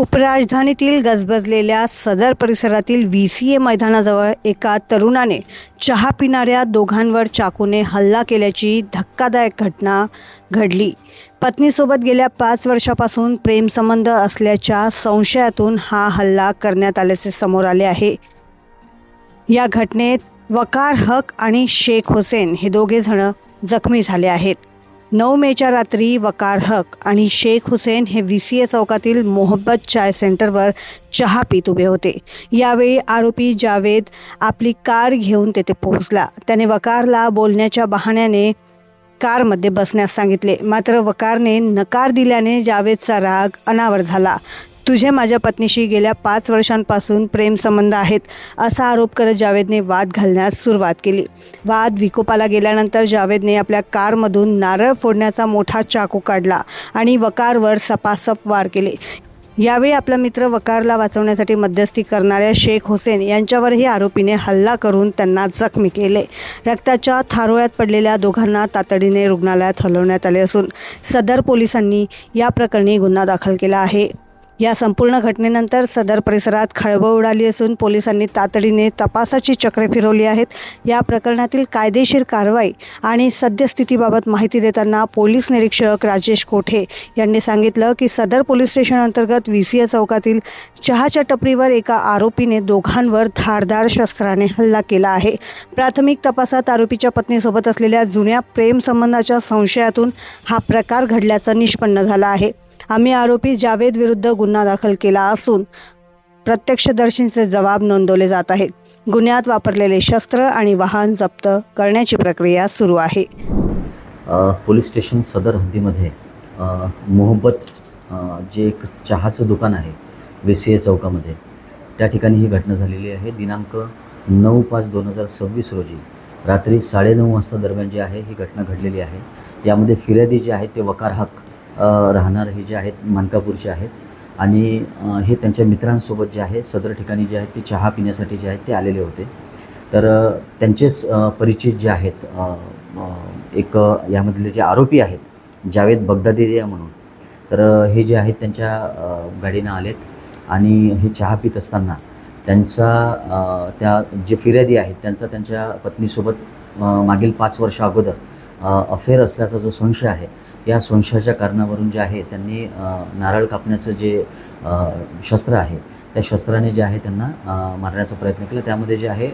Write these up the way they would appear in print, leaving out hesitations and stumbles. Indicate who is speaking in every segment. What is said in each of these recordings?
Speaker 1: उपराजधानीतील गजबजलेल्या सदर परिसरातील VCA मैदानाजवळ एका तरुणाने चहा पिणाऱ्या दोघांवर चाकूने हल्ला केल्याची धक्कादायक घटना घडली। पत्नीसोबत गेल्या 5 वर्षापासून प्रेमसंबंध असल्याच्या संशयातून हा हल्ला करण्यात आल्याचे समोर आले आहे। या घटनेत वकार हक आणि शेख हुसेन हे दोघे जण जखमी झाले आहेत। 9 मेच्या रात्री वकार हक आणि शेख हुसेन हे VCA चौकातील मोहब्बत चाय सेंटरवर चहा पीत उभे होते। यावेळी आरोपी जावेद आपली कार घेऊन तेथे पोहोचला। त्याने वकारला बोलण्याच्या बहाण्याने कारमध्ये बसण्यास सांगितले, मात्र वकारने नकार दिल्याने जावेदचा राग अनावर झाला। तुझे माझ्या पत्नीशी गेल्या 5 वर्षांपासून प्रेमसंबंध आहेत असा आरोप करत जावेदने वाद घालण्यास सुरुवात केली। वाद विकोपाला गेल्यानंतर जावेदने आपल्या कारमधून नारळ फोडण्याचा मोठा चाकू काढला आणि वकारवर सपासप वार केले। यावेळी आपला मित्र वकारला वाचवण्यासाठी मध्यस्थी करणाऱ्या शेख हुसेन यांच्यावरही आरोपीने हल्ला करून त्यांना जखमी केले। रक्ताच्या थारोळ्यात पडलेल्या दोघांना तातडीने रुग्णालयात हलवण्यात आले असून सदर पोलिसांनी या प्रकरणी गुन्हा दाखल केला आहे। या संपूर्ण घटनेनंतर सदर परिसरात खळबळ उडाली असून पोलिसांनी तातडीने तपासाची चक्रे फिरवली आहेत। या प्रकरणातील कायदेशीर कारवाई आणि सद्यस्थितीबाबत माहिती देताना पोलीस निरीक्षक राजेश कोठे यांनी सांगितलं की सदर पोलीस स्टेशन अंतर्गत VCA चौकातील चहाच्या टपरीवर एका आरोपीने दोघांवर धारदार शस्त्राने हल्ला केला आहे। प्राथमिक तपासात आरोपीच्या पत्नीसोबत असलेल्या जुन्या प्रेमसंबंधाच्या संशयातून हा प्रकार घडल्याचं निष्पन्न झालं आहे। आम्ही आरोपी जावेद विरुद्ध गुन्हा दाखल केला असून प्रत्यक्षदर्शींचे जबाब नोंदवले जात आहेत। गुन्ह्यात वापरलेले शस्त्र आणि वाहन जप्त करण्याची प्रक्रिया सुरू आहे।
Speaker 2: पोलीस स्टेशन सदर हद्दीमध्ये मोहब्बत जे एक चहाचं दुकान आहे VCA चौकामध्ये, त्या ठिकाणी ही घटना झालेली आहे। दिनांक 9/5/2026 रोजी रात्री 9:30 वाजता दरम्यान जी आहे ही घटना घडलेली आहे। यामध्ये फिर्यादी जे आहेत ते वकार हक राहणार हे जे आहेत मानकापूरचे आहेत आणि हे त्यांच्या मित्रांसोबत जे आहे सदर ठिकाणी जे आहेत ते चहा पिण्यासाठी जे आहेत ते आलेले होते। तर त्यांचेच परिचित जे आहेत एक यामधले जे आरोपी आहेत जावेद बगदादी म्हणून, तर हे जे आहेत त्यांच्या गाडीनं आलेत आणि हे चहा पित असताना त्यांचा त्या जे फिर्यादी आहेत त्यांचा त्यांच्या पत्नीसोबत मागील 5 वर्ष अगोदर अफेअर असल्याचा जो संशय आहे, या संशयाच्या कारणावरून जे आहे त्यांनी नारळ कापण्याचं जे शस्त्र आहे त्या शस्त्राने जे आहे त्यांना मारण्याचा प्रयत्न केला। त्यामध्ये जे आहे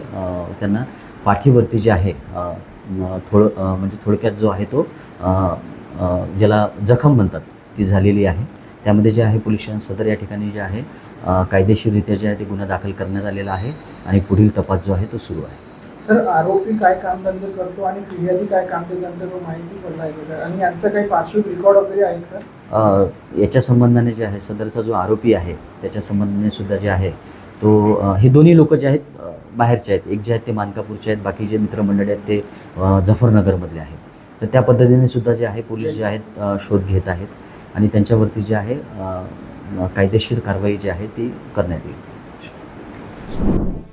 Speaker 2: त्यांना पाठीवरती जे आहे म्हणजे थोडक्यात जो आहे तो ज्याला जखम म्हणतात ती झालेली आहे। त्यामध्ये जे आहे पोलीस स्टेशन सदर या ठिकाणी जे आहे कायदेशीररित्या जे आहे ते गुन्हा दाखल करण्यात आलेला आहे आणि पुढील तपास जो आहे तो सुरू आहे।
Speaker 3: सर, आरोपी काय कामधंदे करतो आणि फिर्यादी काय कामधंदे करतो माहिती पडला आहे का? आणि यांचं काही पार्श्विक रेकॉर्ड वगैरे आहे का?
Speaker 2: याच्या संबंधाने जे आहे सदरचा जो आरोपी आहे त्याच्या संबंधाने सुद्धा जे आहे तो हे दोन्ही लोक जे आहेत बाहेरचे आहेत। एक जे आहेत ते मानकापूरचे आहेत, बाकी जे मित्रमंडळी आहेत ते जफरनगरमधले आहेत। तर त्या पद्धतीने सुद्धा जे आहे पोलीस जे आहेत शोध घेत आहेत आणि त्यांच्यावरती जे आहे कायदेशीर कारवाई जी आहे ती करण्यात येईल।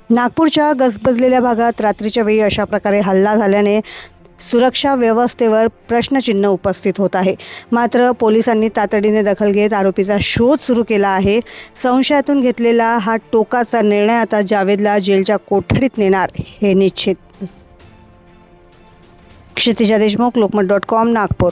Speaker 1: नागपूरच्या गजबजलेल्या भागात रात्रीच्या वेळी अशा प्रकारे हल्ला झाल्याने सुरक्षा व्यवस्थेवर प्रश्नचिन्ह उपस्थित होत आहे। मात्र पोलिसांनी तातडीने दखल घेत आरोपीचा शोध सुरू केला आहे। संशयातून घेतलेला हा टोकाचा निर्णय आता जावेदला जेलच्या कोठडीत नेणार हे निश्चित। क्षितिजा देशमुख, लोकमत.com, नागपूर।